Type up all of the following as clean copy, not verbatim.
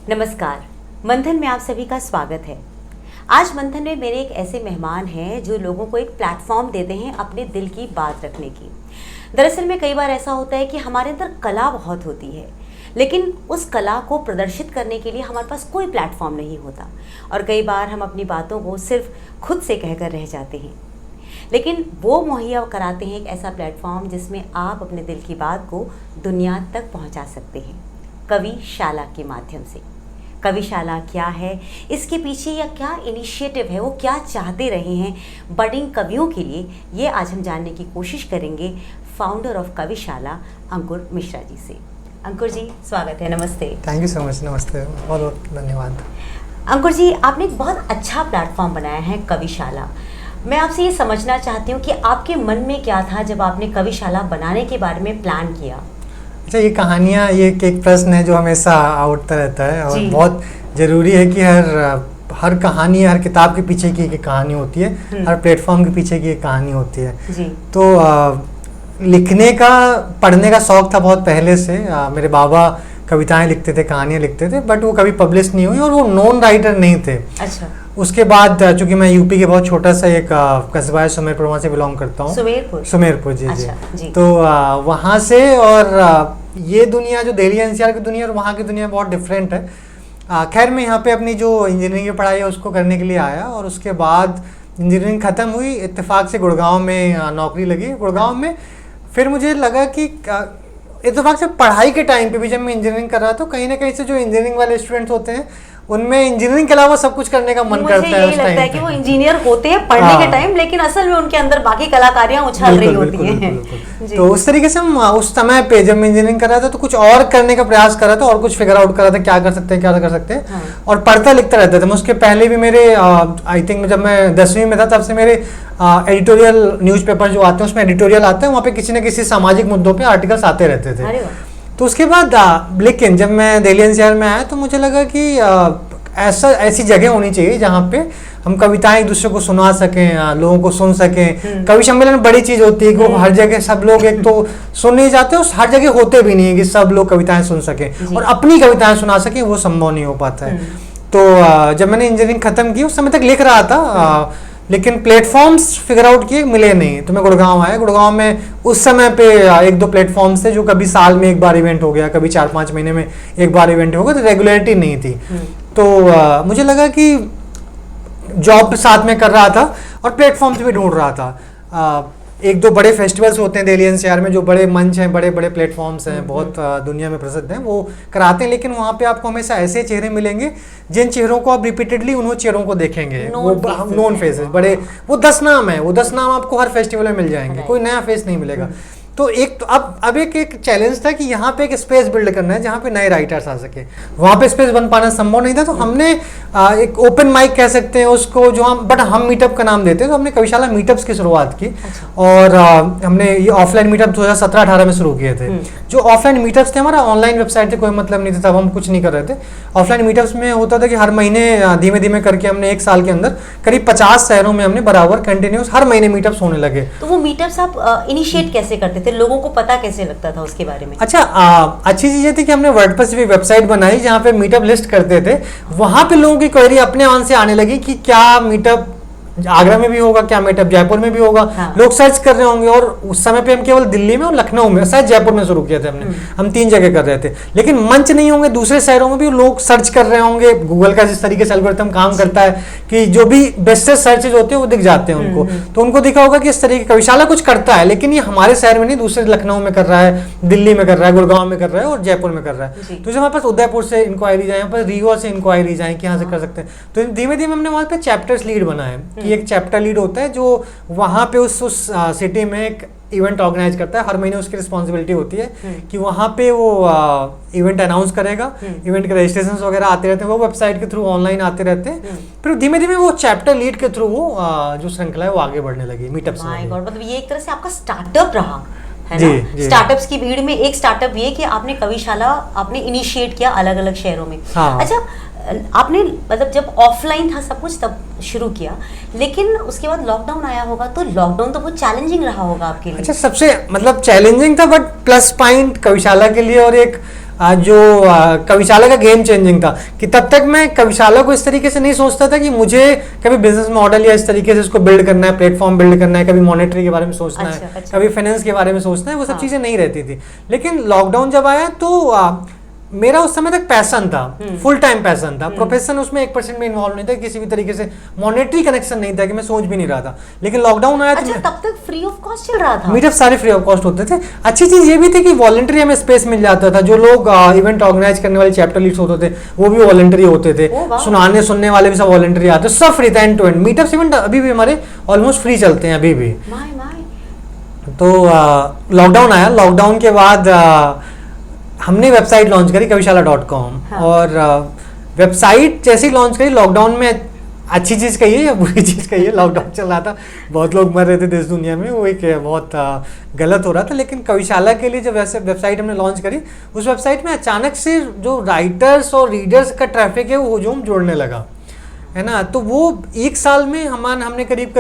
नमस्कार, मंथन में आप सभी का स्वागत है। आज मंथन में मेरे एक ऐसे मेहमान हैं जो लोगों को एक प्लेटफॉर्म देते हैं अपने दिल की बात रखने की। दरअसल में कई बार ऐसा होता है कि हमारे अंदर कला बहुत होती है, लेकिन उस कला को प्रदर्शित करने के लिए हमारे पास कोई प्लेटफॉर्म नहीं होता और कई बार हम अपनी बातों को सिर्फ खुद से कहकर रह जाते हैं। लेकिन वो मुहैया कराते हैं एक ऐसा प्लेटफॉर्म जिसमें आप अपने दिल की बात को दुनिया तक पहुंचा सकते हैं, कविशाला के माध्यम से। कविशाला क्या है, इसके पीछे या क्या इनिशिएटिव है, वो क्या चाहते रहे हैं बडिंग कवियों के लिए, ये आज हम जानने की कोशिश करेंगे फाउंडर ऑफ कविशाला अंकुर मिश्रा जी से। अंकुर जी, स्वागत है, नमस्ते। Thank you so much. नमस्ते, बहुत बहुत धन्यवाद। अंकुर जी, आपने एक बहुत अच्छा प्लेटफॉर्म बनाया है कविशाला। मैं आपसे ये समझना चाहती हूँ कि आपके मन में क्या था जब आपने कविशाला बनाने के बारे में प्लान किया। अच्छा, ये कहानियाँ, ये एक प्रश्न है जो हमेशा उठता रहता है और बहुत ज़रूरी है कि हर कहानी, हर किताब के पीछे की एक कहानी होती है, हर प्लेटफॉर्म के पीछे की एक कहानी होती है जी। तो लिखने का, पढ़ने का शौक़ था बहुत पहले से। मेरे बाबा कविताएं लिखते थे, कहानियाँ लिखते थे, बट वो कभी पब्लिश नहीं हुई और वो नॉन राइटर नहीं थे। अच्छा। उसके बाद चूंकि मैं यूपी के बहुत छोटा सा एक कस्बा है सुमेरपुर, वहाँ से बिलोंग करता हूँ। सुमेरपुर जी। अच्छा, जी। तो वहाँ से, और ये दुनिया जो दिल्ली एनसीआर की दुनिया और वहाँ की दुनिया बहुत डिफरेंट है। खैर, मैं यहाँ पे अपनी जो इंजीनियरिंग की पढ़ाई है उसको करने के लिए आया और उसके बाद इंजीनियरिंग ख़त्म हुई, इत्तेफाक से गुड़गांव में नौकरी लगी। गुड़गांव में फिर मुझे लगा कि इत्तेफाक से पढ़ाई के टाइम पे भी जब मैं इंजीनियरिंग कर रहा था, तो कहीं ना कहीं से जो इंजीनियरिंग वाले स्टूडेंट्स होते हैं उनमें इंजीनियरिंग के अलावा सब कुछ करने का मन करता है। मुझे लगता है कि वो इंजीनियर होते हैं पढ़ने के टाइम, लेकिन असल में उनके अंदर बाकी कलाकारियां उछाल रही होती हैं। तो उस तरीके से हम उस समय पे जब मैं इंजीनियरिंग कर रहा था तो कुछ और करने का प्रयास कर रहा था और कुछ फिगर आउट कर रहा था क्या कर सकते हैं, क्या कर सकते हैं, और पढ़ता लिखता रहता था मैं। उसके पहले भी मेरे आई थिंक जब मैं 10वीं में था तब से मेरे एडिटोरियल न्यूज़पेपर जो आते हैं उसमें एडिटोरियल आते हैं, वहाँ पे किसी न किसी सामाजिक मुद्दों पर आर्टिकल्स आते रहते थे। तो उसके बाद लेकिन जब मैं दिल्ली एनसीआर में आया तो मुझे लगा कि ऐसी जगह होनी चाहिए जहाँ पे हम कविताएं एक दूसरे को सुना सकें, लोगों को सुन सकें। कवि सम्मेलन में बड़ी चीज़ होती है कि वो हर जगह सब लोग एक तो सुन नहीं जाते और हर जगह होते भी नहीं है कि सब लोग कविताएं सुन सकें और अपनी कविताएं सुना सकें, वो संभव नहीं हो पाता है। तो जब मैंने इंजीनियरिंग ख़त्म की उस समय तक लिख रहा था, लेकिन प्लेटफॉर्म्स फिगर आउट किए, मिले नहीं। तो मैं गुड़गांव आया। गुड़गांव में उस समय पे एक दो प्लेटफॉर्म्स थे जो कभी साल में एक बार इवेंट हो गया, कभी 4-5 महीने में एक बार इवेंट हो गया, तो रेगुलरिटी नहीं थी। तो मुझे लगा कि जॉब साथ में कर रहा था और प्लेटफॉर्म्स भी ढूंढ रहा था। एक दो बड़े फेस्टिवल्स होते हैं दिल्ली एनसीआर में, जो बड़े मंच हैं, बड़े बड़े प्लेटफॉर्म्स हैं, बहुत दुनिया में प्रसिद्ध हैं, वो कराते हैं। लेकिन वहाँ पे आपको हमेशा ऐसे चेहरे मिलेंगे जिन चेहरों को आप रिपीटेडली उन्होंने चेहरों को देखेंगे, वो नॉन फेसेस, बड़े, वो 10 नाम है, वो 10 नाम आपको हर फेस्टिवल में मिल जाएंगे, कोई नया फेस नहीं मिलेगा। तो अब एक चैलेंज था कि यहाँ पे एक स्पेस बिल्ड करना है जहाँ पे नए राइटर्स आ सके। वहाँ पे स्पेस बन पाना संभव नहीं था, तो हमने एक ओपन माइक कह सकते हैं उसको, जो हम मीटअप का नाम देते हैं। तो हमने कविशाला मीटअप्स की शुरुआत की। और हमने ये ऑफलाइन मीटअप 2017-18 में शुरू किए थे। जो ऑफलाइन मीटअप्स थे, हमारा ऑनलाइन वेबसाइट से कोई मतलब नहीं था, तब हम कुछ नहीं कर रहे थे। ऑफलाइन मीटअप्स में होता था कि हर महीने धीमे धीमे करके हमने 1 साल के अंदर करीब 50 शहरों में हमने बराबर कंटिन्यूस हर महीने मीटअप्स होने लगे। तो वो मीटअप्स आप इनिशिएट कैसे करते थे, लोगों को पता कैसे लगता था उसके बारे में? अच्छा, अच्छी चीज ये थी कि हमने वर्डप्रेस पे वेबसाइट बनाई जहाँ पे मीटअप लिस्ट करते थे। वहां पे लोगों की क्वेरी अपने ऑन से आने लगी कि क्या मीटअप आगरा में भी होगा, क्या मीटअप जयपुर में भी होगा। लोग सर्च कर रहे होंगे। और उस समय पे हम केवल दिल्ली में और लखनऊ में, शायद जयपुर में शुरू किया था हमने, हम 3 जगह कर रहे थे। लेकिन मंच नहीं होंगे, दूसरे शहरों में भी लोग सर्च कर रहे होंगे। गूगल का जिस तरीके से एल्गोरिथम काम करता है कि जो भी बेस्टेस्ट सर्चेज होते हैं वो दिख जाते हैं उनको। तो उनको दिखा होगा कि इस तरीके कविशाला कुछ करता है, लेकिन ये हमारे शहर में नहीं, दूसरे लखनऊ में कर रहा है, दिल्ली में कर रहा है, गुड़गांव में कर रहा है और जयपुर में कर रहा है। तो हमारे पास उदयपुर से इंक्वायरीज आए, यहाँ पर रीवा से इंक्वायरीज आए कि यहाँ से कर सकते हैं। तो धीमे धीमे हमने वहाँ पे चैप्टर्स लीड बनाए कि एक चैप्टर लीड होता है जो वहाँ पे उस सिटी में एक इवेंट ऑर्गेनाइज करता है। हर महीने उसकी रिस्पॉन्सिबिलिटी होती है कि वहाँ पे वो इवेंट अनाउंस करेगा। इवेंट के रजिस्ट्रेशन वगैरह आते रहते हैं, वो वेबसाइट के थ्रू ऑनलाइन आते रहते हैं। फिर धीमे धीमे वो चैप्टर लीड के थ्रू वो जो श्रृंखला है वो आगे बढ़ने लगी मीटअप से। मतलब ये एक तरह से आपका स्टार्टअप रहा है ना। स्टार्टअप्स की भीड़ में एक स्टार्टअप ये कि आपने कविशाला आपने इनिशिएट किया अलग अलग शहरों में। अच्छा, आपने मतलब जब ऑफलाइन था सब कुछ तब शुरू किया, लेकिन उसके बाद लॉकडाउन आया होगा, तो लॉकडाउन तो बहुत चैलेंजिंग रहा होगा आपके लिए। अच्छा, सबसे मतलब चैलेंजिंग था, बट प्लस पॉइंट कविशाला के लिए और एक जो कविशाला का गेम चेंजिंग था कि तब तक मैं कविशाला को इस तरीके से नहीं सोचता था कि मुझे कभी बिजनेस मॉडल या इस तरीके से इसको बिल्ड करना है, प्लेटफॉर्म बिल्ड करना है, कभी मॉनेटरी के बारे में सोचना है, कभी फाइनेंस के बारे में सोचना है, वो सब चीज़ें नहीं रहती थी। लेकिन लॉकडाउन जब आया तो मेरा उस समय तक पैशन था, फुल टाइम पैशन था, प्रोफेशन उसमें 1% में इन्वॉल्व नहीं था, किसी भी तरीके से मॉनेटरी कनेक्शन नहीं था कि मैं सोच भी नहीं रहा था। लेकिन लॉकडाउन आया तो तब तक फ्री ऑफ कॉस्ट चल रहा था, मीटअप सारे फ्री ऑफ कॉस्ट होते थे। अच्छी चीज ये भी थी कि वॉलंटरी हमें स्पेस मिल जाता था, जो लोग इवेंट ऑर्गेनाइज करने वाले चैप्टर लीड्स होते थे वो भी वॉलंटरी होते थे, सुनने वाले भी सब वॉलंटरी आते, सब फ्री था end to end. Meetup event अभी भी हमारे ऑलमोस्ट फ्री चलते हैं अभी भी। तो लॉकडाउन आया, लॉकडाउन के बाद हमने वेबसाइट लॉन्च करी कविशाला.com। हाँ। और वेबसाइट जैसे ही लॉन्च करी लॉकडाउन में, अच्छी चीज़ कही है या बुरी चीज़ कही है, लॉकडाउन चल रहा था, बहुत लोग मर रहे थे देश दुनिया में, वो एक बहुत गलत हो रहा था। लेकिन कविशाला के लिए जब वैसे वेबसाइट हमने लॉन्च करी, उस वेबसाइट में अचानक से जो राइटर्स और रीडर्स का ट्रैफिक है वो हुजूम जोड़ने लगा, है ना। तो वो एक साल में हमने करीब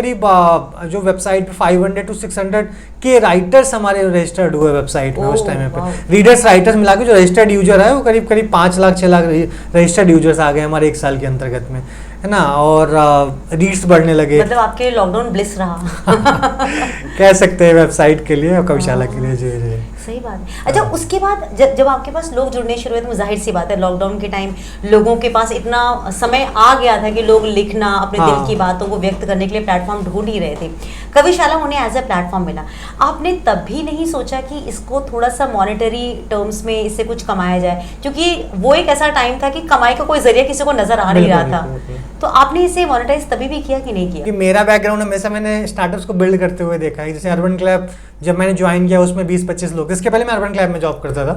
जो वेबसाइट पे 500 to 600 के राइटर्स हमारे रजिस्टर्ड हुए वेबसाइट में उस टाइम पे। रीडर्स राइटर्स मिला के जो रजिस्टर्ड यूजर है वो करीब 5 लाख 6 लाख रजिस्टर्ड यूजर्स आ गए हमारे एक साल के अंतर्गत में, है ना। और रीड्स बढ़ने लगे, मतलब आपके लॉकडाउन ब्लिस रहा कह सकते हैं वेबसाइट के लिए और कविशाला के लिए। जी सही बात है। अच्छा, उसके बाद जब आपके पास लोग जुड़ने शुरू हुए तो जाहिर सी बात है लॉकडाउन के टाइम लोगों के पास इतना समय आ गया था कि लोग लिखना, अपने दिल की बातों को व्यक्त करने के लिए प्लेटफॉर्म ढूंढ ही रहे थे। कविशाला उन्हें एज ए प्लेटफॉर्म मिला। आपने तब भी नहीं सोचा कि इसको थोड़ा सा मॉनेटरी टर्म्स में इससे कुछ कमाया जाए, क्योंकि वो एक ऐसा टाइम था कि कमाई का कोई जरिया किसी को नजर आ नहीं रहा था, तो आपने इसे मोनेटाइज तभी भी किया कि नहीं किया? कि मेरा बैकग्राउंड हमेशा मैंने स्टार्टअप्स को बिल्ड करते हुए देखा है। जैसे अर्बन क्लैब जब मैंने ज्वाइन किया उसमें 20-25 लोग, इसके पहले मैं अर्बन क्लैब में जॉब करता था,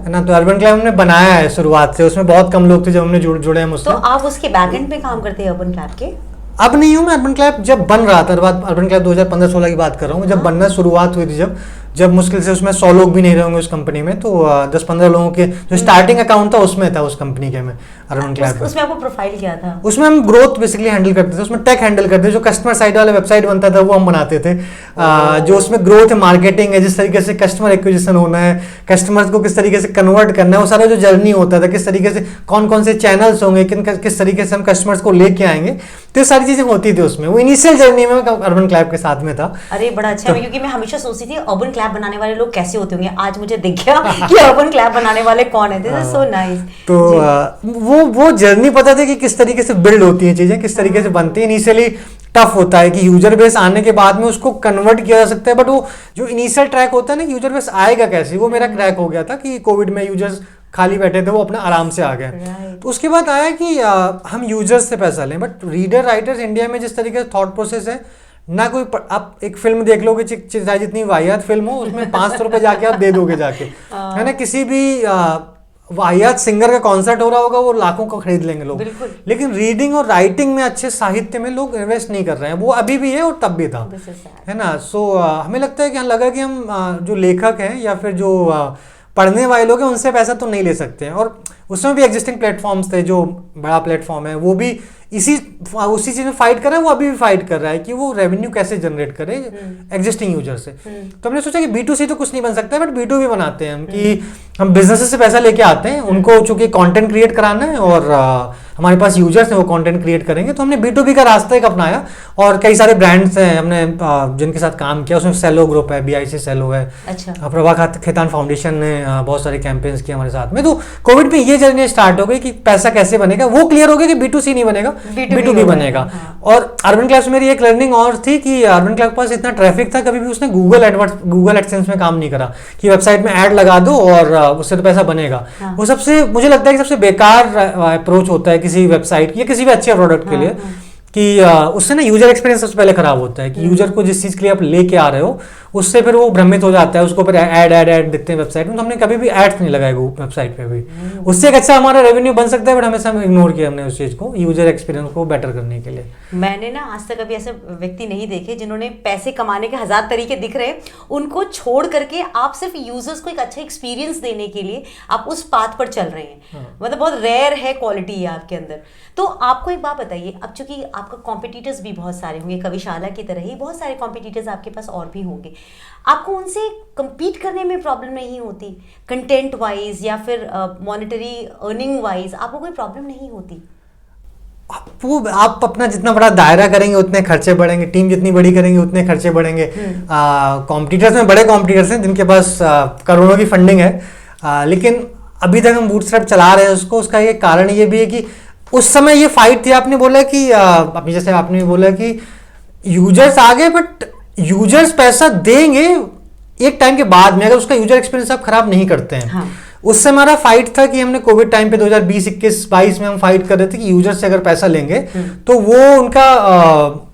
है ना। तो अर्बन क्लैब हमने बनाया है शुरुआत से, उसमें बहुत कम लोग थे जब हमने जुड़े हम उससे। तो आप उसके बैकएंड पे काम करते हैं अर्बन क्लैब के? अब नहीं हूँ मैं। अर्बन क्लैब जब बन रहा था, अर्बन क्लैब 2015-16 की बात कर रहा हूँ, जब बनना शुरुआत हुई थी, जब मुश्किल से उसमें 100 लोग भी नहीं रहेंगे उस कंपनी में, तो 10-15 लोगों के जो स्टार्टिंग अकाउंट था उसमें था उस कंपनी के में अर्बन क्लैब। उसमें आपको प्रोफाइल क्या था? उसमें हम ग्रोथ बेसिकली हैंडल करते थे, उसमें टेक हैंडल करते थे, जो कस्टमर साइड वाला वेबसाइट बनता था वो हम बनाते थे। जो उसमें ग्रोथ है, मार्केटिंग है, जिस तरीके से कस्टमर एक्विजिशन होना है, कस्टमर्स को किस तरीके से कन्वर्ट करना है, वो सारा जो जर्नी होता था, किस तरीके से कौन कौन से चैनल्स होंगे, किस तरीके से हम कस्टमर्स को लेके आएंगे, तो ये सारी चीजें होती थी उसमें। वो इनिशियल जर्नी में अर्बन क्लैब के साथ में था। अरे बड़ा अच्छा है, क्योंकि मैं हमेशा सोचती थी अर्बन क्लैब बनाने वाले लोग कैसे होते होंगे, आज मुझे दिख गया कि अर्बन क्लैब बनाने वाले कौन है। This is so nice. तो वो जर्नी पता था कि किस तरीके से बिल्ड होती है चीजें, किस तरीके से बनती है। इनिशियली टफ होता है कि यूजर बेस आने के बाद में उसको कन्वर्ट किया जा सकता है, बट वो जो इनिशियल ट्रैक होता है ना, यूजर बेस आएगा कैसे, वो मेरा क्रैक हो गया था कि कोविड में यूजर्स खाली बैठे थे, वो अपना आराम से आ गए। तो उसके बाद आया कि हम यूजर्स से पैसा लें, बट रीडर राइटर्स इंडिया में जिस तरीके से थॉट प्रोसेस है ना, कोई आप एक फिल्म देख लोगे, चाहे जितनी वाहियात फिल्म हो, उसमें 500 रुपए जाके आप दे दोगे जाके, है ना। किसी भी वाहियात सिंगर का कॉन्सर्ट हो रहा होगा, वो लाखों का खरीद लेंगे लोग, लेकिन रीडिंग और राइटिंग में, अच्छे साहित्य में लोग इन्वेस्ट नहीं कर रहे हैं। वो अभी भी है और तब भी था, है ना। सो हमें लगता है कि लगा कि हम जो लेखक हैं या फिर जो पढ़ने वाले लोग हैं उनसे पैसा तो नहीं ले सकते हैं। और उसमें भी एग्जिस्टिंग प्लेटफॉर्म्स थे, जो बड़ा प्लेटफॉर्म है वो भी उसी चीज में फाइट कर रहा है, वो अभी भी फाइट कर रहा है कि वो रेवेन्यू कैसे जनरेट करे एग्जिस्टिंग यूजर से। तो हमने सोचा कि B2C तो कुछ नहीं बन सकता है, बट B2B बनाते हैं हम, कि हम बिजनेस से पैसा लेके आते हैं, उनको चूंकि कंटेंट क्रिएट कराना है और हमारे पास यूजर्स हैं, वो कंटेंट क्रिएट करेंगे। तो हमने B2B का रास्ता एक अपनाया, और कई सारे ब्रांड्स हैं हमने जिनके साथ काम किया। उसमें सेलो ग्रुप है, BIC सेलो है, अच्छा, प्रभा खेतान फाउंडेशन ने बहुत सारे कैंपेन्स किए हमारे साथ में। तो कोविड में ये जर्नी स्टार्ट हो गई कि पैसा कैसे बनेगा, वो क्लियर हो गया कि B2C नहीं बनेगा, B2B बनेगा। हाँ। और अर्बन क्लैब मेरी एक लर्निंग और थी कि अर्बन क्लैब के पास इतना ट्रैफिक था, कभी भी उसने गूगल एडसेंस में काम नहीं करा कि वेबसाइट में ऐड लगा दो और उससे तो पैसा बनेगा। हाँ। वो सबसे, मुझे लगता है कि सबसे बेकार अप्रोच होता है किसी वेबसाइट या किसी भी अच्छे प्रोडक्ट के लिए, कि उससे ना यूजर एक्सपीरियंस सबसे पहले खराब होता है। कि यूजर को जिस चीज के लिए आप लेके आ रहे हो, उससे फिर वो भ्रमित हो जाता है, उसको फिर ऐड दिखते हैं वेबसाइट में। तो हमने कभी भी एड्स नहीं लगाए वेबसाइट पे भी। उससे एक अच्छा हमारा रेवेन्यू बन सकता है, बट हमेशा इग्नोर किया हमने उस चीज को, यूजर एक्सपीरियंस को बेटर करने के लिए। मैंने ना आज तक कभी ऐसे व्यक्ति नहीं देखे जिन्होंने पैसे कमाने के 1000 तरीके दिख रहे, उनको छोड़ करके आप सिर्फ यूजर्स को एक अच्छा एक्सपीरियंस देने के लिए आप उस पाथ पर चल रहे हैं। मतलब बहुत रेयर है क्वालिटी है आपके अंदर। तो आपको एक बात बताइए, अब चूंकि आपका कॉम्पिटिटर्स भी बहुत सारे होंगे, कविशाला की तरह ही बहुत सारे कॉम्पिटिटर्स आपके पास और भी होंगे, आपको उनसे compete करने में प्रॉब्लम नहीं होती? कंटेंट वाइज या फिर मॉनेटरी अर्निंग वाइज आपको कोई प्रॉब्लम नहीं होती? वो आप अपना जितना बड़ा दायरा करेंगे उतने खर्चे बढ़ेंगे, टीम जितनी बड़ी करेंगे उतने खर्चे बढ़ेंगे। कॉम्पिटिटर्स में बड़े कॉम्पिटिटर्स हैं जिनके पास करोड़ों की फंडिंग है, लेकिन अभी तक हम बूटस्ट्रैप चला रहे हैं उसको। उसका एक कारण ये भी है कि उस समय ये फाइट थी, आपने बोला कि अभी जैसे आपने बोला कि यूजर्स आ गए, बट यूजर्स पैसा देंगे एक टाइम के बाद में, अगर उसका यूजर एक्सपीरियंस आप खराब नहीं करते हैं। हाँ। उससे हमारा फाइट था कि हमने कोविड टाइम पे 2020, 21, 22 में हम फाइट कर रहे थे कि यूजर से अगर पैसा लेंगे तो वो उनका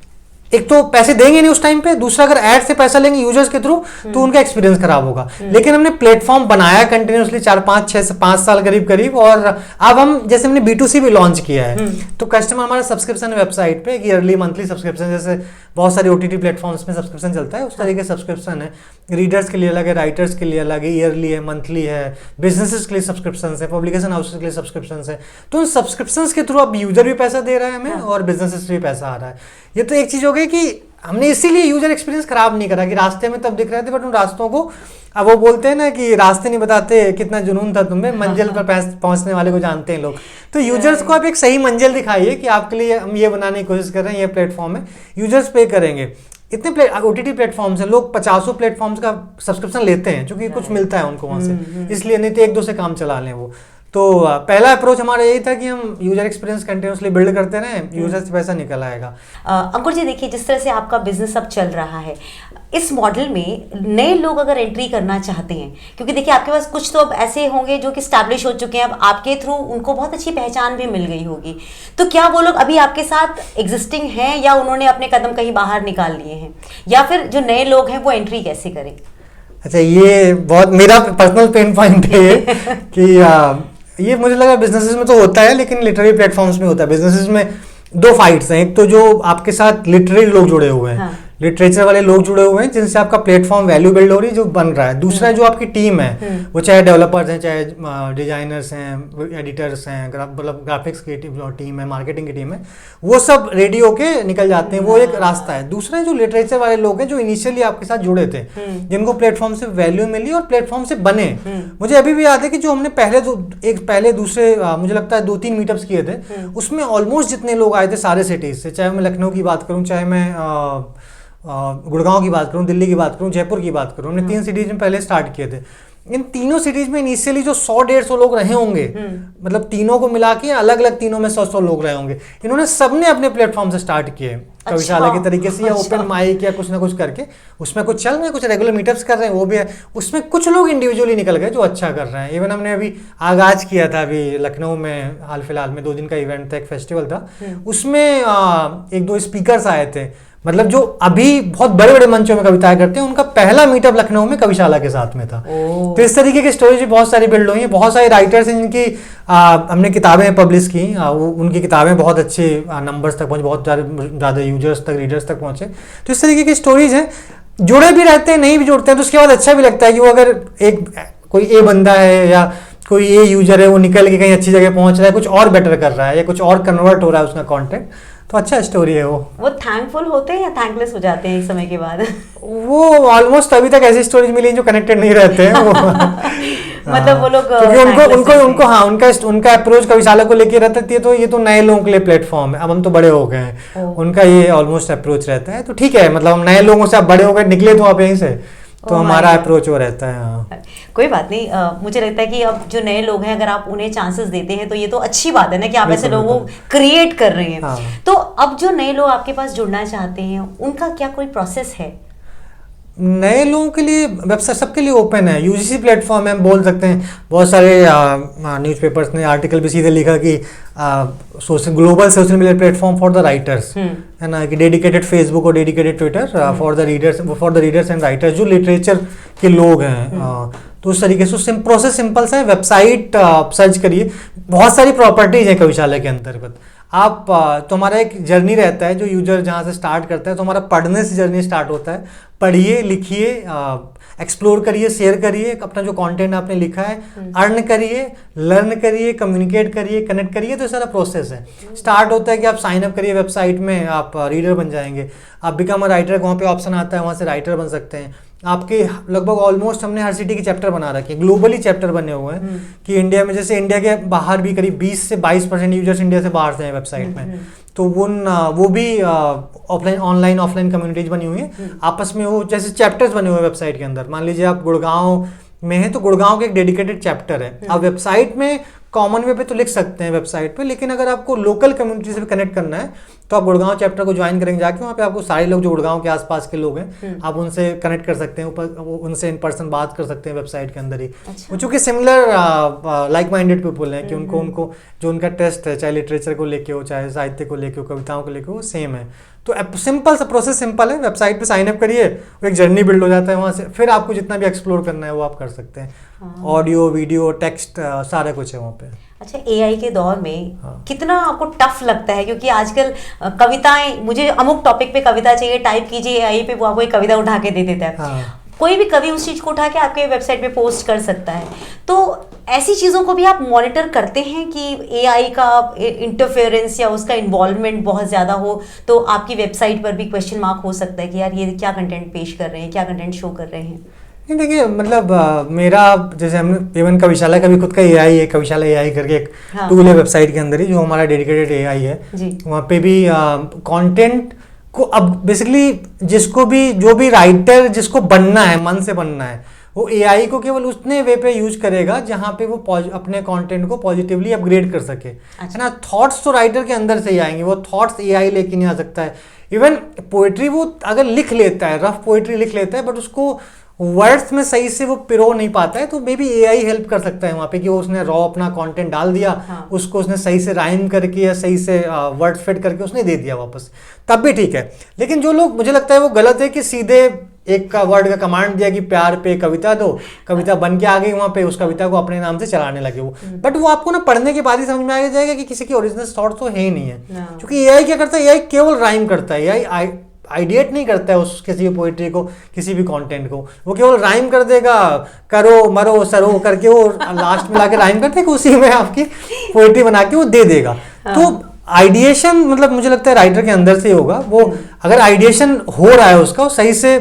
एक तो पैसे देंगे नहीं उस टाइम पे, दूसरा अगर एड से पैसा लेंगे यूजर्स के थ्रू तो उनका एक्सपीरियंस खराब होगा। लेकिन हमने प्लेटफॉर्म बनाया कंटिन्यूसली 4-5 साल करीब, और अब हम जैसे हमने B2C भी लॉन्च किया है, तो कस्टमर हमारा सब्सक्रिप्शन वेबसाइट पे ईयरली मंथली सब्सक्रिप्शन, जैसे बहुत सारे OTT प्लेटफॉर्म्स में सब्सक्रिप्शन चलता है उस तरीके से सब्सक्रिप्शन है। रीडर्स के लिए अलग है, राइटर्स के लिए अलग है, ईयरली है, मंथली है, बिजनेसेस के लिए सब्सक्रिप्शन है, पब्लिकेशन हाउसेस के लिए सब्सक्रिप्शन है। तो उन सब्सक्रिप्शन के थ्रू अब यूजर भी पैसा दे रहा है हमें और बिजनेसेस भी पैसा आ रहा है। ये तो एक चीज हो गई कि हमने इसीलिए यूजर एक्सपीरियंस खराब नहीं करा कि रास्ते में तब दिख रहे थे, बट उन रास्तों को, अब वो बोलते हैं ना कि रास्ते नहीं बताते कितना जुनून था तुम्हें, मंजिल पर पहुंचने वाले को जानते हैं लोग। तो यूजर्स को आप एक सही मंजिल दिखाइए कि आपके लिए हम ये बनाने की कोशिश कर रहे हैं, ये प्लेटफॉर्म है, यूजर्स पे करेंगे। इतने OTT प्लेटफॉर्म्स हैं, लोग 50 प्लेटफॉर्म्स का सब्सक्रिप्शन लेते हैं क्योंकि कुछ मिलता है उनको वहां से, इसलिए नहीं तो 1-2 से काम चला लें वो। तो पहला अप्रोच हमारा यही था कि हम यूजर एक्सपीरियंस कंटिन्यूसली बिल्ड करते रहें, यूजर से पैसा निकल आएगा। अंकुर जी देखिए, जिस तरह से आपका बिजनेस अब चल रहा है, इस मॉडल में नए लोग अगर एंट्री करना चाहते हैं, क्योंकि देखिए आपके पास कुछ तो अब ऐसे होंगे जो कि स्टैब्लिश हो चुके हैं, अब आपके थ्रू उनको बहुत अच्छी पहचान भी मिल गई होगी, तो क्या वो लोग अभी आपके साथ एग्जिस्टिंग हैं या उन्होंने अपने कदम कहीं बाहर निकाल लिए हैं, या फिर जो नए लोग हैं वो एंट्री कैसे करें? अच्छा, ये बहुत मेरा पर्सनल पेन पॉइंट है ये कि ये मुझे लगा बिजनेसेस में तो होता है, लेकिन लिटरेरी प्लेटफॉर्म्स में होता है। बिजनेसेस में 2 फाइट्स हैं, एक तो जो आपके साथ लिटरेरी लोग जुड़े हुए हैं, लिटरेचर वाले लोग जुड़े हुए हैं जिनसे आपका प्लेटफॉर्म वैल्यू बिल्ड हो रही है, जो बन रहा है। दूसरा जो आपकी टीम है, वो चाहे डेवलपर्स हैं, चाहे डिजाइनर्स हैं, एडिटर्स हैं, मतलब ग्राफिक्स की टीम है, मार्केटिंग की टीम है, वो सब रेडी होके निकल जाते हैं, वो एक रास्ता है। दूसरा जो लिटरेचर वाले लोग हैं जो इनिशियली आपके साथ जुड़े थे, जिनको प्लेटफॉर्म से वैल्यू मिली और प्लेटफॉर्म से बने। मुझे अभी भी याद है कि जो हमने पहले दूसरे मुझे लगता है 2-3 मीटअप्स किए थे, उसमें ऑलमोस्ट जितने लोग आए थे सारे सिटीज से, चाहे मैं लखनऊ की बात करूँ, चाहे मैं गुड़गांव की बात करूं, दिल्ली की बात करूं, जयपुर की बात करूं, हमने 3 सिटीज में पहले स्टार्ट किए थे। इन तीनों सिटीज में इनिशियली जो 100-150 लोग रहे होंगे, मतलब तीनों को मिला के अलग अलग तीनों में 100 लोग रहे होंगे, इन्होंने सबने अपने प्लेटफॉर्म से स्टार्ट किए, कविशाला के तरीके से या ओपन माइक या कुछ ना कुछ करके। उसमें कुछ चल रहे हैं, कुछ रेगुलर मीटअप्स कर रहे हैं, वो भी है। उसमें कुछ लोग इंडिविजुअली निकल गए जो अच्छा कर रहे हैं। इवन हमने अभी आगाज किया था, अभी लखनऊ में हाल फिलहाल में 2 दिन का इवेंट था, एक फेस्टिवल था, उसमें 1-2 स्पीकर्स आए थे, मतलब जो अभी बहुत बड़े बड़े मंचों में कविताएं करते हैं, उनका पहला मीटअप लखनऊ में कविशाला के साथ में था। तो इस तरीके की स्टोरीज बहुत सारी बिल्ड हुई हैं। बहुत सारे राइटर्स हैं जिनकी हमने किताबें पब्लिश की, उनकी किताबें बहुत अच्छे नंबर्स तक पहुंचे, बहुत ज़्यादा यूजर्स तक, रीडर्स तक पहुंचे। तो इस तरीके की स्टोरीज हैं, जुड़े भी रहते हैं, नहीं भी जुड़ते हैं, तो उसके बाद अच्छा भी लगता है कि वो अगर कोई ए बंदा है या कोई ए यूजर है, वो निकल के कहीं अच्छी जगह पहुंच रहा है, कुछ और बेटर कर रहा है या कुछ और कन्वर्ट हो रहा है उसका कंटेंट, तो अच्छा स्टोरी है वो थैंकफुल होते हैं या थैंकलेस हो जाते हैं एक समय के बाद? वो ऑलमोस्ट अभी तक ऐसी स्टोरीज मिली जो कनेक्टेड नहीं रहते हैं वो मतलब वो लोग क्योंकि उनको हाँ उनका अप्रोच कविशाला को लेके रहता है, तो ये तो नए लोगों के लिए प्लेटफॉर्म है, अब हम तो बड़े हो गए हैं, उनका ये ऑलमोस्ट अप्रोच रहता है। तो ठीक है, मतलब हम नए लोगों से आप बड़े हो गए, निकले तो आप यहीं से, तो हमारा अप्रोच वो रहता है। हाँ, कोई बात नहीं। मुझे लगता है कि अब जो नए लोग हैं, अगर आप उन्हें चांसेस देते हैं तो ये तो अच्छी बात है ना कि आप ऐसे लोगों को क्रिएट कर रहे हैं। हाँ। तो अब जो नए लोग आपके पास जुड़ना चाहते हैं, उनका क्या कोई प्रोसेस है? नए लोगों के लिए वेबसाइट सबके लिए ओपन है, यूजीसी प्लेटफॉर्म है, हम बोल सकते हैं। बहुत सारे न्यूज़पेपर्स ने आर्टिकल भी सीधे लिखा कि global social media platform for the writers, है ना, कि डेडिकेटेड फेसबुक और dedicated Twitter for the readers and writers, जो लिटरेचर के लोग हैं। तो उस तरीके से प्रोसेस सिंपल सा है। वेबसाइट सर्च करिए, बहुत सारी प्रॉपर्टीज हैं कविशाला के अंतर्गत। तो हमारा एक जर्नी रहता है, जो यूजर जहाँ से स्टार्ट करता है, तो हमारा पढ़ने से जर्नी स्टार्ट होता है। पढ़िए, लिखिए, एक्सप्लोर करिए, शेयर करिए अपना जो कंटेंट आपने लिखा है, अर्न करिए, लर्न करिए, कम्युनिकेट करिए, कनेक्ट करिए। तो सारा प्रोसेस है। स्टार्ट होता है कि आप साइन अप करिए वेबसाइट में, आप रीडर बन जाएंगे। आप बिकम अ राइटर, वहाँ पे ऑप्शन आता है, वहाँ से राइटर बन सकते हैं। आपके लगभग ऑलमोस्ट हमने हर सिटी के चैप्टर बना रखे हैं, ग्लोबली चैप्टर बने हुए हैं कि इंडिया में, जैसे इंडिया के बाहर भी करीब 20 से 22% यूजर्स इंडिया से बाहर से हैं वेबसाइट में। तो वो भी ऑफलाइन ऑनलाइन ऑफलाइन कम्युनिटीज बनी हुई है आपस में, वो जैसे चैप्टर्स बने हुए हैं वेबसाइट के अंदर। मान लीजिए आप गुड़गांव में है तो गुड़गांव के एक डेडिकेटेड चैप्टर है। आप वेबसाइट में कॉमन वे पे तो लिख सकते हैं वेबसाइट पे, लेकिन अगर आपको लोकल कम्युनिटी से कनेक्ट करना है तो आप गुड़गांव चैप्टर को ज्वाइन करेंगे जाके। वहाँ पे आपको सारे लोग जो गुड़गांव के आसपास के लोग हैं आप उनसे कनेक्ट कर सकते हैं, उनसे इन पर्सन बात कर सकते हैं वेबसाइट के अंदर ही। वो चूंकि सिमिलर लाइक माइंडेड पीपल हैं कि उनको जो उनका टेस्ट है, चाहे लिटरेचर को लेके हो, चाहे साहित्य को लेके हो, कविताओं को लेके हो, सेम है। तो सिंपल सा प्रोसेस सिंपल है। वेबसाइट पे साइन अप करिए, एक जर्नी बिल्ड हो जाता है वहाँ से, फिर आपको जितना भी एक्सप्लोर करना है वो आप कर सकते हैं। ऑडियो, वीडियो, टेक्स्ट, सारा कुछ है वहाँ पे। अच्छा, एआई के दौर में कितना आपको टफ लगता है? क्योंकि आजकल कविताएं, मुझे अमुक टॉपिक पे कविता चाहिए, टाइप कीजिए एआई पे, वो आपको एक कविता उठा के दे देता है। कोई भी कवि उस चीज को उठा के आपके वेबसाइट पे पोस्ट कर सकता है। तो ऐसी चीजों को भी आप मॉनिटर करते हैं कि एआई का इंटरफेरेंस या उसका इन्वॉल्वमेंट बहुत ज्यादा हो तो आपकी वेबसाइट पर भी क्वेश्चन मार्क हो सकता है कि यार ये क्या कंटेंट पेश कर रहे हैं, क्या कंटेंट शो कर रहे हैं? देखिए, मतलब मेरा जैसे हमने इवन कविशाला का भी खुद का एआई है, कविशाला एआई करके एक टूल है वेबसाइट के अंदर ही, जो हमारा डेडिकेटेड एआई है। वहाँ पे भी कंटेंट को अब बेसिकली जिसको भी, जो भी राइटर जिसको बनना है, मन से बनना है, वो एआई को केवल उतने वे पे यूज करेगा जहाँ पे वो अपने कंटेंट को पॉजिटिवली अपग्रेड कर सके। है ना? थॉट्स तो राइटर के अंदर से ही आएंगे, वो थॉट्स एआई लेके नहीं आ सकता है। इवन पोएट्री वो अगर लिख लेता है, रफ पोएट्री लिख लेता है, बट उसको वर्ड्स में सही से वो पिरो नहीं पाता है, तो मे बी एआई हेल्प कर सकता है वहाँ पे कि वो उसने रॉ अपना कंटेंट डाल दिया, उसको उसने सही से राइम करके या सही से वर्ड फिट करके उसने दे दिया वापस, तब भी ठीक है। लेकिन जो लोग, मुझे लगता है वो गलत है कि सीधे एक का वर्ड का कमांड दिया कि प्यार पे कविता दो, कविता बन के आ गई वहाँ पे, उस कविता को अपने नाम से चलाने लगे वो। बट वो आपको ना पढ़ने के बाद ही समझ में आ जाएगा कि किसी की ओरिजिनल थॉट तो है ही नहीं है। क्योंकि एआई क्या करता है, एआई केवल राइम करता है, एआई आइडिएट नहीं करता है उस किसी भी पोइट्री को, किसी भी कंटेंट को। वो केवल राइम कर देगा, करो मरो सरो करके वो लास्ट में लाके राइम करते हैं, उसी में आपकी पोइट्री बना के वो दे देगा। तो आइडिएशन मतलब मुझे लगता है राइटर के अंदर से ही होगा। वो अगर आइडिएशन हो रहा है उसका, सही से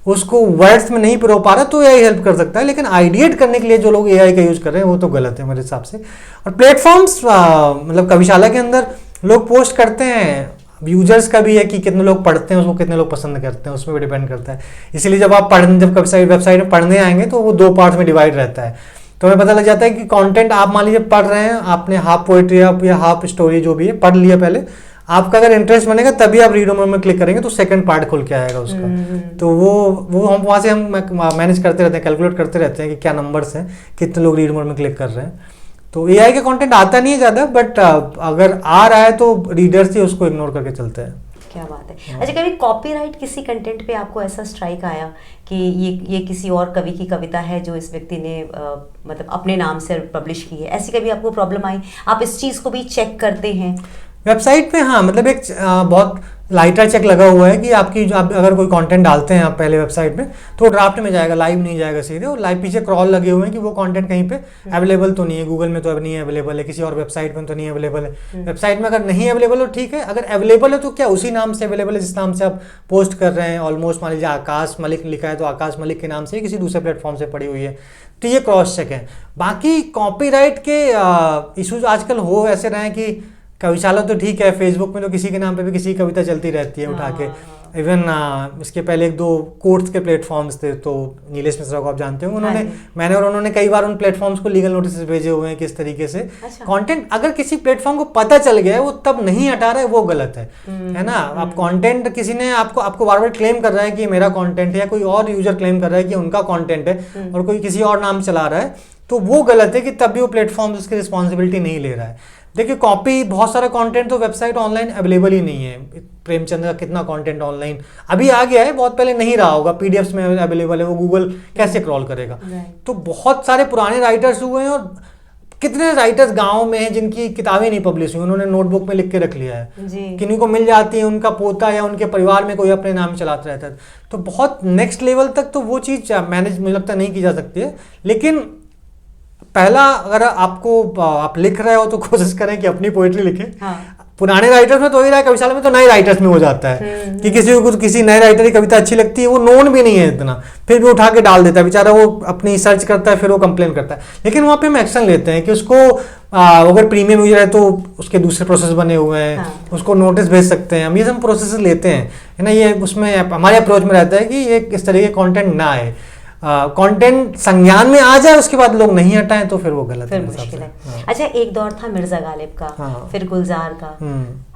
उसको वर्ड्स में नहीं पिरो पा रहा, तो एआई हेल्प कर सकता है। लेकिन आइडिएट करने के लिए जो लोग एआई का यूज कर रहे हैं वो तो गलत है मेरे हिसाब से। और प्लेटफॉर्म्स मतलब कविशाला के अंदर लोग पोस्ट करते हैं, यूजर्स का भी है कि कितने लोग पढ़ते हैं उसको, कितने लोग पसंद करते हैं, उसमें भी डिपेंड करता है। इसीलिए जब आप जब वेबसाइट में पढ़ने आएंगे तो वो 2 पार्ट में डिवाइड रहता है। तो हमें पता लग जाता है कि कंटेंट आप मान लीजिए पढ़ रहे हैं, आपने हाफ पोएट्री या हाफ स्टोरी जो भी है पढ़ लिया पहले, आपका अगर इंटरेस्ट बनेगा तभी आप रीड मोड में क्लिक करेंगे तो सेकंड पार्ट खुल के आएगा उसका। तो वो हम वहाँ से हम मैनेज करते रहते हैं, कैलकुलेट करते रहते हैं कि क्या नंबर्स हैं, कितने लोग रीड मोड में क्लिक कर रहे हैं। तो एआई का कंटेंट आता नहीं है ज़्यादा, बट अगर आ रहा है तो रीडर्स ही उसको इग्नोर करके चलते हैं। क्या बात है। अच्छा, कभी कॉपीराइट किसी कंटेंट पे आपको ऐसा स्ट्राइक आया कि ये किसी और कवि की कविता है जो इस व्यक्ति ने मतलब अपने नाम से पब्लिश की है, ऐसी कभी आपको प्रॉब्लम आई? आप इस चीज़ को भी चेक करते हैं वेबसाइट पे? हाँ, मतलब एक बहुत लाइटर चेक लगा हुआ है कि आपकी जो आप अगर कोई कंटेंट डालते हैं आप पहले वेबसाइट में तो ड्राफ्ट में जाएगा, लाइव नहीं जाएगा सीधे। और लाइव पीछे क्रॉल लगे हुए हैं कि वो कंटेंट कहीं पे अवेलेबल तो नहीं है, गूगल में तो अब नहीं अवेलेबल है, किसी और वेबसाइट में तो नहीं अवेलेबल है। वेबसाइट में अगर नहीं अवेलेबल हो ठीक है, अगर अवेलेबल है तो क्या उसी नाम से अवेलेबल है जिस नाम से आप पोस्ट कर रहे हैं। ऑलमोस्ट मान लीजिए आकाश मलिक लिखा है तो आकाश मलिक के नाम से किसी दूसरे प्लेटफॉर्म से पड़ी हुई है, तो ये क्रॉस चेक है। बाकी कॉपीराइट के इशूज आजकल हो ऐसे रहे हैं कि कविशाला तो ठीक है, फेसबुक में तो किसी के नाम पे भी किसी कविता चलती रहती है उठा के। इवन इसके पहले 1-2 कोर्ट्स के प्लेटफॉर्म्स थे, तो नीलेश मिश्रा को आप जानते हो, उन्होंने कई बार उन प्लेटफॉर्म्स को लीगल नोटिस भेजे हुए हैं किस तरीके से कंटेंट अगर किसी प्लेटफॉर्म को पता चल गया है वो तब नहीं हटा रहा है, वो गलत है ना। आप कंटेंट किसी ने आपको बार बार क्लेम कर रहा है कि मेरा कंटेंट है, या कोई और यूजर क्लेम कर रहा है कि उनका कंटेंट है और कोई किसी और नाम चला रहा है, तो वो गलत है कि तब भी वो प्लेटफॉर्म उसकी रिस्पॉन्सिबिलिटी नहीं ले रहा है। देखिए, कॉपी बहुत सारा कंटेंट तो वेबसाइट ऑनलाइन अवेलेबल ही नहीं है। प्रेमचंद का कितना कंटेंट ऑनलाइन अभी आ गया है, बहुत पहले नहीं रहा होगा, पीडीएफ्स में अवेलेबल है, वो गूगल कैसे क्रॉल करेगा। तो बहुत सारे पुराने राइटर्स हुए हैं और कितने राइटर्स गाँव में हैं जिनकी किताबें नहीं पब्लिश हुई, उन्होंने नोटबुक में लिख के रख लिया है, किन्हीं को मिल जाती है, उनका पोता या उनके परिवार में कोई अपने नाम चलाता रहता है। तो बहुत नेक्स्ट लेवल तक तो वो चीज़ मैनेज मुझे लगता नहीं की जा सकती है। लेकिन पहला, अगर आप लिख रहे हो तो कोशिश करें कि अपनी पोइट्री लिखें। हाँ। पुराने राइटर्स में तो ही रहा है, कविशाला में तो नए राइटर्स में हो जाता है कि किसी को किसी नए राइटर की कविता अच्छी लगती है, वो नोन भी नहीं है इतना, फिर भी उठा के डाल देता है बेचारा, वो अपनी सर्च करता है, फिर वो कंप्लेन करता है। लेकिन वहाँ पे हम एक्शन लेते हैं कि उसको अगर प्रीमियम यूजर है तो उसके दूसरे प्रोसेस बने हुए हैं। हाँ। उसको नोटिस भेज सकते हैं हम, ये सब प्रोसेस लेते हैं, है ना। ये उसमें हमारे अप्रोच में रहता है कि ये इस तरह के कॉन्टेंट ना आए, कंटेंट संज्ञान में आ जाए, उसके बाद लोग नहीं हटाएं तो फिर वो गलत है, मुश्किल है। हाँ। अच्छा, एक दौर था मिर्जा गालिब का। हाँ। फिर गुलजार का।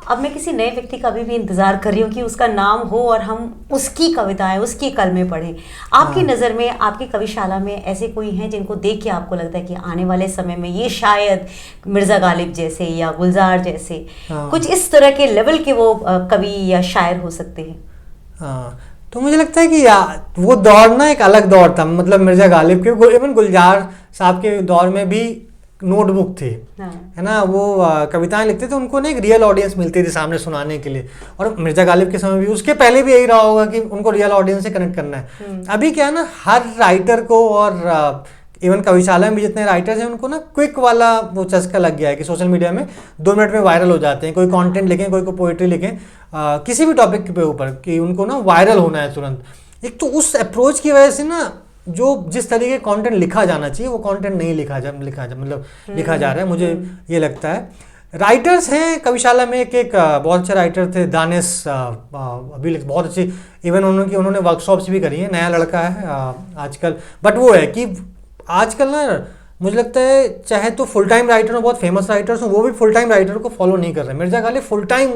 अब मैं किसी नए व्यक्ति का अभी भी इंतजार कर रही हूँ कि उसका नाम हो और हम उसकी कविताएं, उसकी कलमें पढ़ें। आपकी नज़र में, आपकी कविशाला में ऐसे कोई हैं जिनको देख के आपको लगता है कि आने वाले समय में ये शायद मिर्जा गालिब जैसे या गुलजार जैसे कुछ इस तरह के लेवल के वो कवि या शायर हो सकते हैं? हाँ, तो मुझे लगता है कि वो दौर ना एक अलग दौर था। मतलब मिर्जा गालिब के, इवन गुलजार साहब के दौर में भी नोटबुक थी। हाँ। है ना, वो कविताएं लिखते थे, उनको ना एक रियल ऑडियंस मिलती थी सामने सुनाने के लिए। और मिर्जा गालिब के समय भी, उसके पहले भी यही रहा होगा कि उनको रियल ऑडियंस से कनेक्ट करना है। अभी क्या है ना, हर राइटर को, और इवन कविशाला में भी जितने राइटर्स हैं उनको ना क्विक वाला वो चस्का लग गया है कि सोशल मीडिया में 2 मिनट में वायरल हो जाते हैं। कोई कंटेंट लिखें, कोई को पोइट्री लिखें, किसी भी टॉपिक के ऊपर, कि उनको ना वायरल होना है तुरंत। एक तो उस अप्रोच की वजह से ना, जो जिस तरीके का कंटेंट लिखा जाना चाहिए वो कंटेंट नहीं लिखा जा रहा है, मुझे ये लगता है। राइटर्स हैं कविशाला में, एक बहुत अच्छे राइटर थे दानिश, अभी बहुत अच्छी, इवन उन्होंने वर्कशॉप्स भी करी हैं। नया लड़का है आजकल, बट वो है कि आजकल ना मुझे लगता है चाहे तो फुल टाइम राइटर हो, बहुत फेमस राइटर्स हो, वो भी फुल टाइम राइटर को फॉलो नहीं कर रहे। मिर्जा गालिब फुल टाइम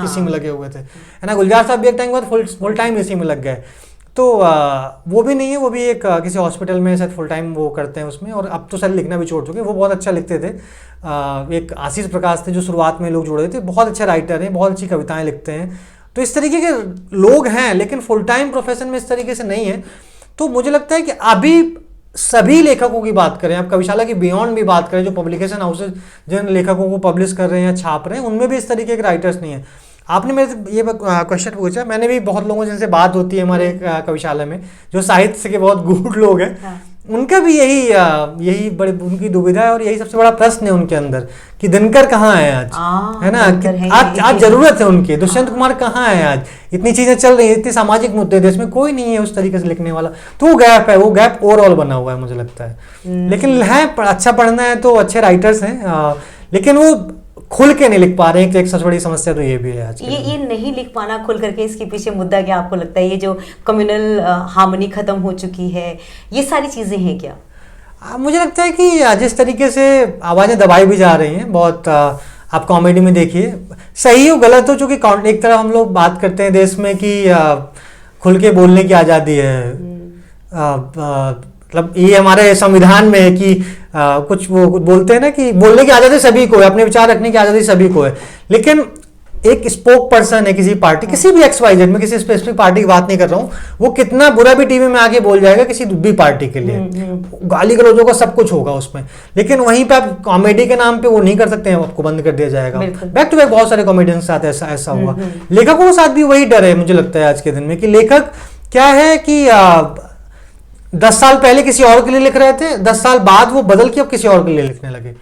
इसी में लगे हुए थे, है ना। गुलजार साहब भी एक टाइम के बाद फुल टाइम इसी में लग गए। तो वो भी नहीं है, वो भी एक किसी हॉस्पिटल में शायद फुल टाइम वो करते हैं उसमें, और अब तो शायद लिखना भी छोड़ चुके। वो बहुत अच्छा लिखते थे। एक आशीष प्रकाश थे जो शुरुआत में लोग जुड़े थे, बहुत अच्छे राइटर हैं, बहुत अच्छी कविताएं लिखते हैं। तो इस तरीके के लोग हैं, लेकिन फुल टाइम प्रोफेशन में इस तरीके से नहीं है। तो मुझे लगता है कि अभी सभी लेखकों की बात करें, आप कविशाला की बियॉन्ड भी बात करें, जो पब्लिकेशन हाउसेज जिन लेखकों को पब्लिश कर रहे हैं या छाप रहे हैं, उनमें भी इस तरीके के राइटर्स नहीं है। आपने मेरे से ये क्वेश्चन पूछा, मैंने भी बहुत लोगों जिनसे बात होती है हमारे कविशाला में, जो साहित्य के बहुत गूढ़ लोग हैं। हाँ। उनका भी यही बड़ी उनकी दुविधा है, और यही सबसे बड़ा प्रश्न है उनके अंदर कि दिनकर कहाँ है आज, है ना। आज जरूरत है उनकी, दुष्यंत कुमार कहाँ है आज, इतनी चीजें चल रही है, इतने सामाजिक मुद्दे देश में, कोई नहीं है उस तरीके से लिखने वाला। तो वो गैप है, वो गैप ओवरऑल बना हुआ है मुझे लगता है। लेकिन है, अच्छा पढ़ना है तो अच्छे राइटर्स हैं, लेकिन वो खुल के नहीं लिख पा रहे हैं। एक सबसे बड़ी समस्या तो ये भी है आज। ये नहीं लिख पाना खुल करके, इसके पीछे मुद्दा क्या आपको लगता है? ये जो कम्युनल हार्मनी खत्म हो चुकी है, ये सारी चीजें हैं क्या? मुझे लगता है कि जिस तरीके से आवाजें दबाई भी जा रही हैं बहुत, आप कॉमेडी में देखिए, सही हो गलत हो, चूंकि एक तरफ हम लोग बात करते हैं देश में कि खुल के बोलने की आज़ादी है, मतलब ये हमारे संविधान में है कि कुछ वो बोलते हैं ना कि बोलने की आज़ादी सभी को है, अपने विचार रखने की आज़ादी सभी को है। लेकिन एक स्पोक पर्सन है किसी पार्टी, किसी भी XYZ में, किसी स्पेसिफिक पार्टी की बात नहीं कर रहा हूँ, वो कितना बुरा भी टीवी में आके बोल जाएगा किसी भी पार्टी के लिए, गाली गलौजों का सब कुछ होगा उसमें। लेकिन वहीं पे आप कॉमेडी के नाम पे वो नहीं कर सकते हैं, आपको बंद कर दिया जाएगा। बैक टू बैक बहुत सारे कॉमेडियन के साथ ऐसा हुआ। लेखकों के साथ भी वही डर है मुझे लगता है आज के दिन में, कि लेखक क्या है कि 10 साल पहले किसी और के लिए लिख रहे थे, 10 साल बाद वो बदल के अब किसी और के लिए लिखने लगे,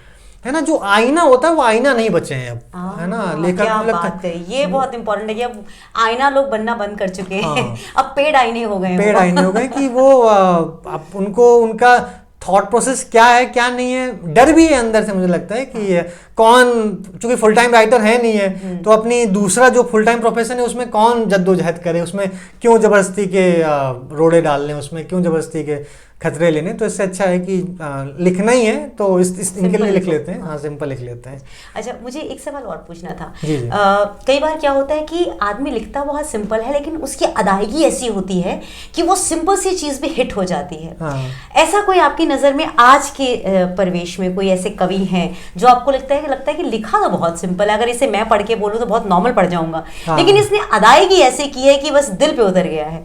है ना। जो आईना होता है वो आईना नहीं बचे हैं अब, है ना। लेखक क्या बात है, ये बहुत इंपॉर्टेंट है कि अब आईना लोग बनना बंद कर चुके हैं। अब पेड़ आईने हो गए, पेड़ आईने हो गए कि वो अब उनको उनका थॉट प्रोसेस क्या है क्या नहीं है, डर भी है अंदर से मुझे लगता है कि कौन, चूंकि फुल टाइम राइटर है नहीं है, तो अपनी दूसरा जो फुल टाइम प्रोफेशन है उसमें कौन जद्दोजहद करे, उसमें क्यों जबरदस्ती के रोड़े डालने, उसमें क्यों जबरदस्ती के खतरे लेने। तो इससे अच्छा है कि लिखना ही है तो इनके लिए लिख लेते हैं। हाँ, सिंपल लिख लेते हैं। अच्छा, मुझे एक सवाल और पूछना था। जी। कई बार क्या होता है कि आदमी लिखता बहुत सिंपल है, लेकिन उसकी अदायगी ऐसी होती है कि वो सिंपल सी चीज़ भी हिट हो जाती है। हाँ। ऐसा कोई आपकी नज़र में आज के परिवेश में कोई ऐसे कवि हैं जो आपको लगता है कि लिखा तो बहुत सिंपल है, अगर इसे मैं पढ़ के बोलूँ तो बहुत नॉर्मल पढ़ जाऊंगा, लेकिन इसने अदायगी ऐसे की है कि बस दिल पे उतर गया है?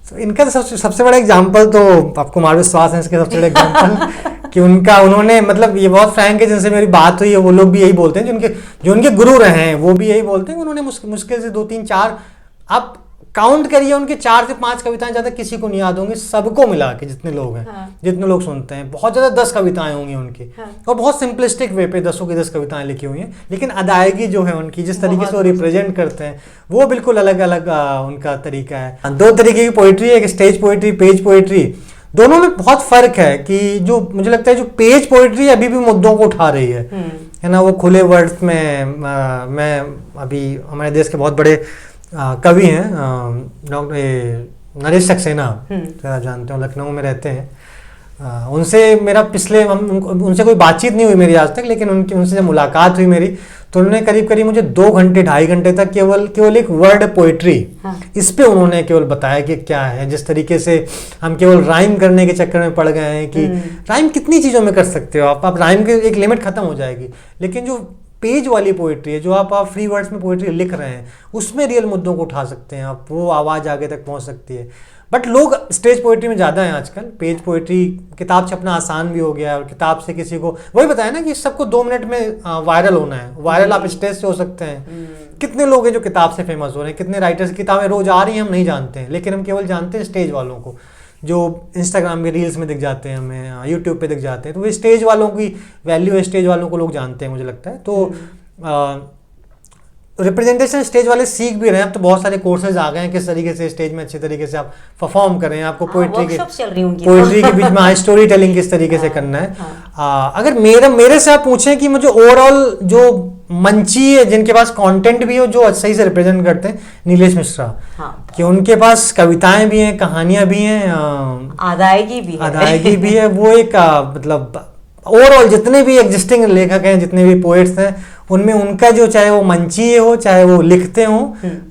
तो इनका तो सबसे बड़ा एग्जाम्पल तो आपको कुमार विश्वास है, इसके सबसे बड़ा एग्जाम्पल कि उन्होंने मतलब ये बहुत फ्रैंक है, जिनसे मेरी बात हुई है वो लोग भी यही बोलते हैं, जो उनके गुरु रहे हैं वो भी यही बोलते हैं कि उन्होंने मुश्किल से 2-3-4, आप काउंट करिए, उनके 4 से 5 कविताएं ज़्यादा किसी को नहीं याद होंगी, सबको मिला के जितने लोग हैं। हाँ। जितने लोग सुनते हैं, बहुत ज़्यादा 10 कविताएं होंगी उनकी। हाँ। और बहुत सिंपलिस्टिक वे पे 10 की 10 कविताएं लिखी हुई हैं, लेकिन अदायगी जो है उनकी, जिस तरीके से वो रिप्रेजेंट करते हैं, वो बिल्कुल अलग अलग उनका तरीका है। 2 तरीके की पोइट्री है, एक स्टेज पोइट्री, पेज पोइट्री। दोनों में बहुत फर्क है कि जो मुझे लगता है जो पेज पोइट्री अभी भी मुद्दों को उठा रही है ना, वो खुले वर्ड्स में। मैं अभी हमारे देश के बहुत बड़े कवि हैं डॉक्टर नरेश सक्सेना, आप जानते हो, लखनऊ में रहते हैं। उनसे मेरा उनसे कोई बातचीत नहीं हुई मेरी आज तक, लेकिन उनसे जब मुलाकात हुई मेरी, तो उन्होंने करीब करीब मुझे 2 घंटे 2.5 घंटे तक केवल एक वर्ड पोइट्री, इस पे उन्होंने केवल बताया कि क्या है। जिस तरीके से हम केवल राइम करने के चक्कर में पड़ गए हैं कि राइम कितनी चीज़ों में कर सकते हो आप राइम के एक लिमिट खत्म हो जाएगी, लेकिन जो पेज वाली पोइट्री है, जो आप फ्री वर्ड्स में पोइट्री लिख रहे हैं, उसमें रियल मुद्दों को उठा सकते हैं आप, वो आवाज़ आगे तक पहुंच सकती है। बट लोग स्टेज पोइट्री में ज़्यादा हैं आजकल। पेज पोइट्री, किताब छपना आसान भी हो गया है, और किताब से किसी को वही बताया ना कि सबको 2 मिनट में वायरल होना है। वायरल आप स्टेज से हो सकते हैं। कितने लोग हैं जो किताब से फेमस हो रहे हैं, कितने राइटर्स की किताबें रोज आ रही हैं, हम नहीं जानते हैं, लेकिन हम केवल जानते हैं स्टेज वालों को, जो इंस्टाग्राम में रील्स में दिख जाते हैं, हमें यूट्यूब पे दिख जाते हैं। तो वो स्टेज वालों की वैल्यू है, स्टेज वालों को लोग जानते हैं, मुझे लगता है। तो रिप्रेजेंटेशन स्टेज वाले सीख भी रहे हैं। अब तो बहुत सारे कोर्सेज आ गए हैं किस तरीके से स्टेज में अच्छे तरीके से आप परफॉर्म करें, आपको पोइट्री के बीच में स्टोरी टेलिंग किस तरीके से करना है। अगर मेरे से आप पूछें कि मुझे ओवरऑल जो मंची है, जिनके पास कंटेंट भी हो, जो सही से रिप्रेजेंट करते हैं, नीलेश मिश्रा। कि उनके पास कविताएं भी हैं, कहानियां भी हैं, अदायगी भी है। वो एक मतलब ओवरऑल जितने भी एग्जिस्टिंग लेखक हैं, जितने भी पोएट्स हैं, उनमें उनका जो, चाहे वो मंचीय हो चाहे वो लिखते हो,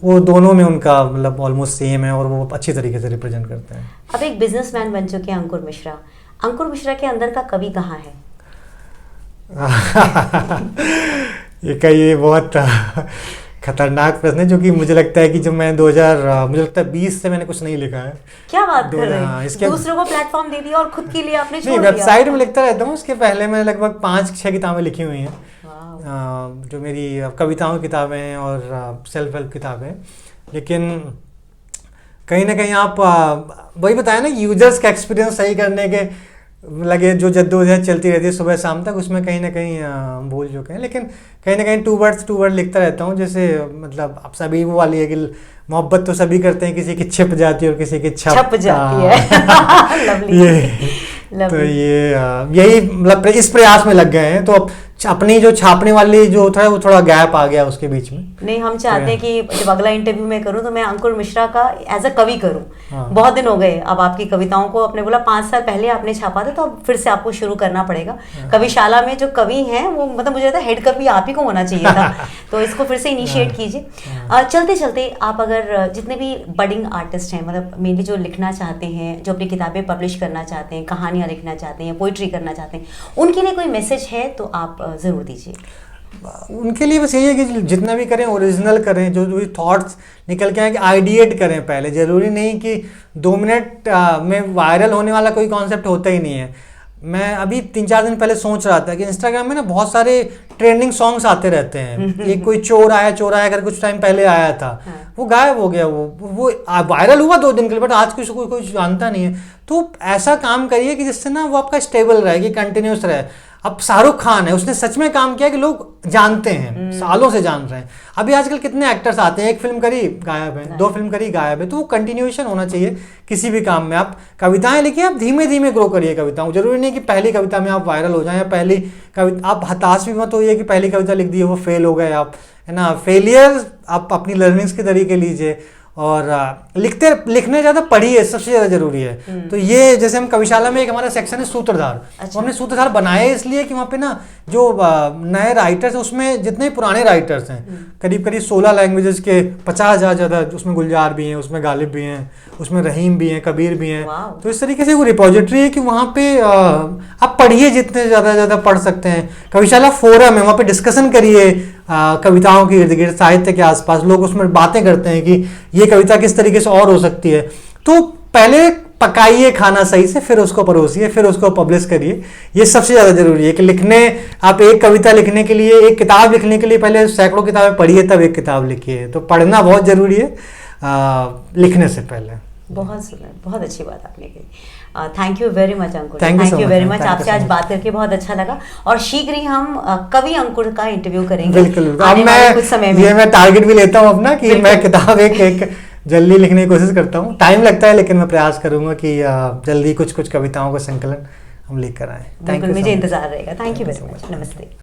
वो दोनों में उनका मतलब ऑलमोस्ट सेम है, और वो अच्छी तरीके से रिप्रेजेंट करते हैं। अब एक बिजनेसमैन बन चुके हैं अंकुर मिश्रा के अंदर का कवि कहाँ है? ये बहुत खतरनाक प्रश्न है, जो कि मुझे लगता है कि जब मैं 2020 से मैंने कुछ नहीं लिखा है। क्या बात कर रहे हैं? दूसरों को प्लेटफॉर्म दे दिया और खुद के लिए आपने छोड़ दिया। वेबसाइट में लिखता रहता हूँ, उसके पहले मैंने लगभग 5-6 किताबें लिखी हुई हैं, जो मेरी कविताओं की किताबें हैं और सेल्फ हेल्प किताबें हैं। लेकिन कहीं ना कहीं आप वही बताया ना, यूजर्स का एक्सपीरियंस सही करने के लगे जो जद्दोजहद चलती रहती है सुबह शाम तक, उसमें कहीं ना कहीं भूल चुके हैं। लेकिन कहीं ना कहीं 2 वर्ड लिखता रहता हूँ। जैसे मतलब अब सभी वो वाली है कि मोहब्बत तो सभी करते हैं, किसी की छिप जाती है और किसी की छप जाती है। तो यही मतलब इस प्रयास में लग गए हैं। तो अब अपनी जो छापने वाली जो था, वो थोड़ा गैप आ गया उसके बीच में। नहीं, हम चाहते हैं कि जब अगला इंटरव्यू मैं करूं तो मैं अंकुर मिश्रा का एज अ कवि करूं। बहुत दिन हो गए अब आपकी कविताओं को, आपने बोला 5 साल पहले आपने छापा था, तो अब फिर से आपको शुरू करना पड़ेगा। कविशाला में जो कवि हैं वो मतलब मुझे लगता है हेड कवि आप ही को होना चाहिए था। तो इसको फिर से इनिशिएट कीजिए। चलते चलते आप अगर जितने भी बडिंग आर्टिस्ट हैं, मतलब मेनली जो लिखना चाहते हैं, जो अपनी किताबें पब्लिश करना चाहते हैं, कहानियाँ लिखना चाहते हैं, पोइट्री करना चाहते हैं, उनके लिए कोई मैसेज है तो आप ज़रूर दीजिए। उनके लिए बस यही है कि जितना भी करें ओरिजिनल करें, जो भी थॉट्स निकल के आए कि आइडिएट करें पहले। ज़रूरी नहीं कि 2 मिनट में वायरल होने वाला कोई कॉन्सेप्ट होता ही नहीं है। मैं अभी 3-4 दिन पहले सोच रहा था कि इंस्टाग्राम में ना बहुत सारे ट्रेंडिंग सॉन्ग्स आते रहते हैं। एक कोई चोर आया कर कुछ टाइम पहले आया था, वो गायब हो गया, वो वायरल हुआ 2 दिन के लिए, बट आज कोई जानता नहीं है। तो ऐसा काम करिए कि जिससे ना वो आपका स्टेबल रहे, कि कंटिन्यूस रहे। अब शाहरुख खान है, उसने सच में काम किया कि लोग जानते हैं, सालों से जान रहे हैं। अभी आजकल कितने एक्टर्स आते हैं, 1 फिल्म करी गायब है, 2 फिल्म करी गायब है। तो वो कंटिन्यूएशन होना चाहिए किसी भी काम में। आप कविताएं लिखिए, आप धीमे धीमे ग्रो करिए कविताओं। जरूरी नहीं कि पहली कविता में आप वायरल हो जाएं, या पहली कविता आप हताश भी मत होइए कि पहली कविता लिख दी है वो फेल हो गए आप, है ना। फेलियर आप अपनी लर्निंग्स के तरीके लीजिए, और लिखने ज़्यादा पढ़िए, सबसे ज़्यादा जरूरी है। तो ये जैसे हम कविशाला में एक हमारा सेक्शन है सूत्रधार। अच्छा। हमने सूत्रधार बनाए इसलिए कि वहाँ पे ना जो नए राइटर्स हैं, उसमें जितने पुराने राइटर्स हैं, करीब 16 लैंग्वेजेस के 50,000 ज़्यादा, उसमें गुलजार भी हैं, उसमें गालिब भी हैं, उसमें रहीम भी हैं, कबीर भी हैं। तो इस तरीके से वो रिपोजिटरी है कि वहाँ पे आप पढ़िए, जितने ज़्यादा पढ़ सकते हैं। कविशाला फोरम है, वहाँ पे डिस्कशन करिए कविताओं के इर्द गिर्द, साहित्य के आसपास। लोग उसमें बातें करते हैं कि ये कविता किस तरीके से और हो सकती है। तो पहले पकाइए खाना सही से, फिर उसको परोसिए, फिर उसको पब्लिश करिए। ये सबसे ज़्यादा जरूरी है कि आप एक कविता लिखने के लिए, एक किताब लिखने के लिए पहले सैकड़ों किताबें पढ़िए, तब एक किताब लिखिए। तो पढ़ना बहुत ज़रूरी है लिखने से पहले। बहुत सुंदर, बहुत अच्छी बात आपने कही। Thank you very much Ankur, Thank you so thank you much, very ma'am. Much. Thank you आपसे so आज much. बात करके बहुत अच्छा लगा और शीघ्र ही हम कवि अंकुर का इंटरव्यू करेंगे। बिल्कुल। अब आने वाले कुछ समय में। ये मैं टारगेट भी लेता हूँ अपना कि बिल्कुल। मैं किताब एक जल्दी लिखने की कोशिश करता हूँ। टाइम लगता है, लेकिन मैं प्रयास करूंगा कि जल्दी कुछ कविताओं का संकलन हम लिख कर आए। बिल्कुल, मुझे इंतजार रहेगा। Thank you very much. नमस्ते।